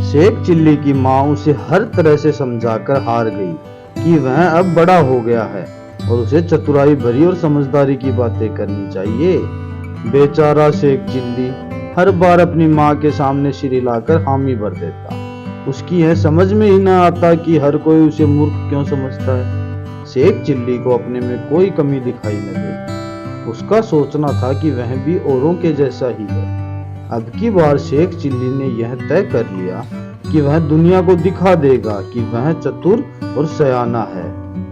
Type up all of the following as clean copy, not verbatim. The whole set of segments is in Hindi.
शेख चिल्ली की माँ उसे हर तरह से समझाकर हार गई कि वह अब बड़ा हो गया है और उसे चतुराई भरी और समझदारी की बातें करनी चाहिए। बेचारा शेख चिल्ली हर बार अपनी माँ के सामने सिर हिलाकर हामी भर देता। उसकी यह समझ में ही न आता कि हर कोई उसे मूर्ख क्यों समझता है। शेख चिल्ली को अपने में कोई कमी दिखाई न देती। उसका सोचना था कि वह भी औरों के जैसा ही है। अब की बार शेख चिल्ली ने यह तय कर लिया कि वह दुनिया को दिखा देगा कि वह चतुर और सयाना है।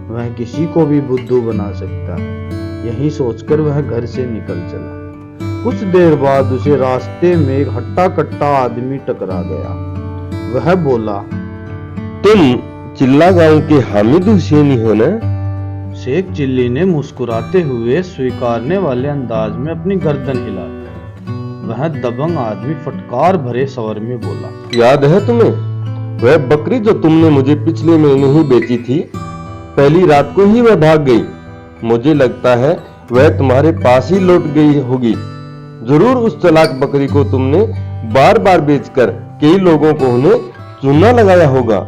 वह किसी को भी बुद्धू बना सकता है। यही सोचकर वह घर से निकल चला। कुछ देर बाद उसे रास्ते में एक हट्टा कट्टा आदमी टकरा गया। वह बोला, तुम चिल्ला गांव के हामिद हुसैनी हो ना? शेख चिल्ली ने मुस्कुराते हुए स्वीकारने वाले अंदाज में अपनी गर्दन हिला दी। वह दबंग आदमी फटकार भरे स्वर में बोला, याद है तुम्हें वह बकरी जो तुमने मुझे पिछले महीने ही बेची थी? पहली रात को ही वह भाग गई। मुझे लगता है वह तुम्हारे पास ही लौट गई होगी। जरूर उस चालाक बकरी को तुमने बार बार बेचकर कई लोगों को उन्हें चूना लगाया होगा।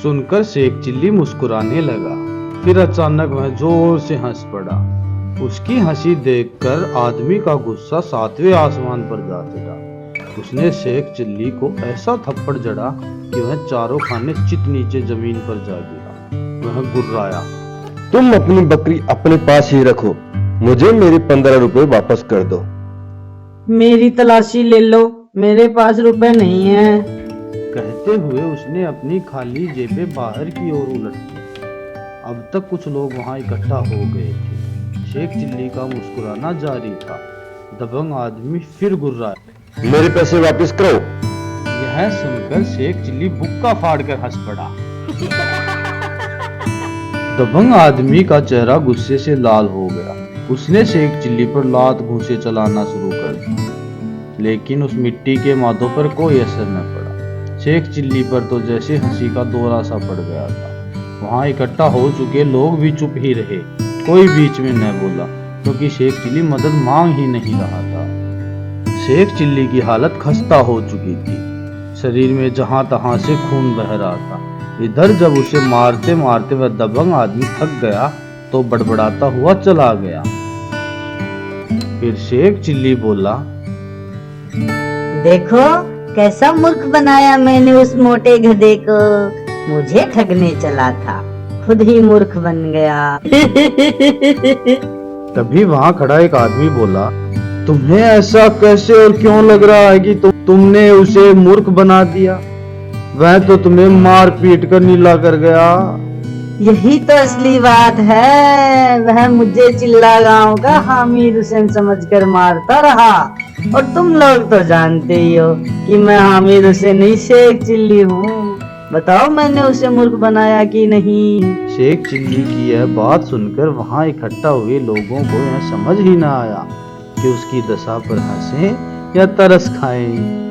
सुनकर शेख चिल्ली मुस्कुराने लगा। फिर अचानक वह जोर से हंस पड़ा। उसकी हंसी देखकर आदमी का गुस्सा सातवें आसमान पर जा चढ़ा। उसने शेख चिल्ली को ऐसा थप्पड़ जड़ा कि वह चारों खाने चित नीचे जमीन पर जा गिरा। वह गुर्राया, तुम अपनी बकरी अपने पास ही रखो, मुझे मेरे 15 रुपए वापस कर दो। मेरी तलाशी ले लो, मेरे पास रुपए नहीं है। कहते हुए उसने अपनी खाली जेबें बाहर की ओर उलट दी। अब तक कुछ लोग वहां इकट्ठा हो गए थे। शेख चिल्ली का मुस्कुराना जारी था। दबंग आदमी फिर गुर्राया, मेरे पैसे वापस करो। यह सुनकर शेख चिल्ली बुक्का फाड़कर हंस पड़ा। दबंग आदमी का चेहरा गुस्से से लाल हो गया। उसने शेख चिल्ली पर लात घूंसे चलाना शुरू कर दिया, लेकिन उस मिट्टी के मादों पर कोई असर न पड़ा। शेख चिल्ली पर तो जैसे हंसी का दौरा सा पड़ गया था। वहां इकट्ठा हो चुके लोग भी चुप ही रहे। कोई बीच में न बोला, क्योंकि शेख चिल्ली मदद मांग ही नहीं रहा था। शेख चिल्ली की हालत खस्ता हो चुकी थी। शरीर में जहां तहां से खून बह रहा था। इधर जब उसे मारते मारते वह दबंग आदमी थक गया तो बड़बड़ाता हुआ चला गया। फिर शेख चिल्ली बोला, देखो कैसा मूर्ख बनाया मैंने उस मोटे गधे को। मुझे ठगने चला था, खुद ही मूर्ख बन गया। तभी वहां खड़ा एक आदमी बोला, तुम्हें ऐसा कैसे और क्यों लग रहा है कि तुमने उसे मूर्ख बना दिया? वह तो तुम्हें मार पीट कर नीला कर गया। यही तो असली बात है। वह मुझे चिल्ला गांव का हामिद हुसैन समझकर मारता रहा, और तुम लोग तो जानते ही हो कि मैं हामिद हुसैन नहीं शेख चिल्ली हूँ। बताओ मैंने उसे मूर्ख बनाया कि नहीं? शेख चिल्ली की यह बात सुनकर वहां इकट्ठा हुए लोगों को यह समझ ही न आया कि उसकी दशा पर हंसें या तरस खाएं।